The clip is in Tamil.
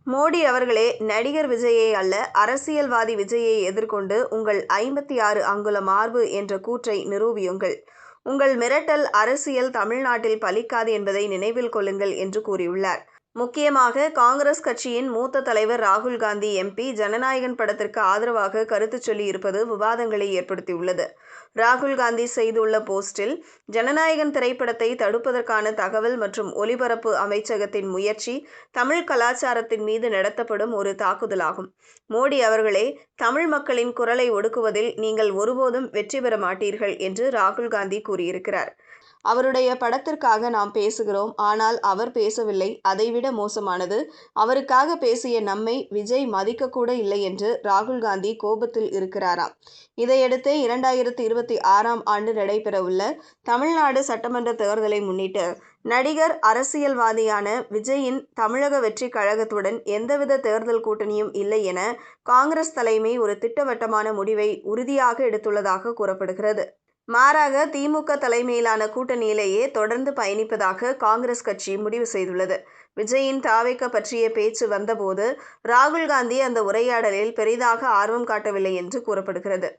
மோடி அவர்களே, நடிகர் விஜயை அல்ல, அரசியல்வாதி விஜயை எதிர்கொண்டு உங்கள் 56 அங்குல மார்பு என்ற கூற்றை நிரூபியுங்கள். உங்கள் மிரட்டல் அரசியல் தமிழ்நாட்டில் பலிக்காது என்பதை நினைவில் கொள்ளுங்கள் என்று கூறியுள்ளார். முக்கியமாக காங்கிரஸ் கட்சியின் மூத்த தலைவர் ராகுல் காந்தி எம்பி ஜனநாயகன் படத்திற்கு ஆதரவாக கருத்து சொல்லி இருப்பது விவாதங்களை ஏற்படுத்தியுள்ளது. ராகுல் காந்தி செய்துள்ள போஸ்டில், ஜனநாயகன் திரைப்படத்தை தடுப்பதற்கான தகவல் மற்றும் ஒலிபரப்பு அமைச்சகத்தின் முயற்சி தமிழ் கலாச்சாரத்தின் மீது நடத்தப்படும் ஒரு தாக்குதலாகும். மோடி அவர்களே, தமிழ் மக்களின் குரலை ஒடுக்குவதில் நீங்கள் ஒருபோதும் வெற்றி பெற மாட்டீர்கள் என்று ராகுல் காந்தி கூறியிருக்கிறார். அவருடைய படத்திற்காக நாம் பேசுகிறோம், ஆனால் அவர் பேசவில்லை. அதைவிட மோசமானது, அவருக்காக பேசிய நம்மை விஜய் மதிக்க கூட இல்லை என்று ராகுல் காந்தி கோபத்தில் இருக்கிறாராம். இதையடுத்து 2026ஆம் ஆண்டு நடைபெறவுள்ள தமிழ்நாடு சட்டமன்ற தேர்தலை முன்னிட்டு நடிகர் அரசியல்வாதியான விஜயின் தமிழக வெற்றி கழகத்துடன் எந்தவித தேர்தல் கூட்டணியும் இல்லை என காங்கிரஸ் தலைமை ஒரு திட்டவட்டமான முடிவை உறுதியாக எடுத்துள்ளதாக கூறப்படுகிறது. மாறாக திமுக தலைமையிலான கூட்டணியிலேயே தொடர்ந்து பயணிப்பதாக காங்கிரஸ் கட்சி முடிவு செய்துள்ளது. விஜயின் தாவேகா பற்றிய பேச்சு வந்தபோது ராகுல் காந்தி அந்த உரையாடலில் பெரிதாக ஆர்வம் காட்டவில்லை என்று கூறப்படுகிறது.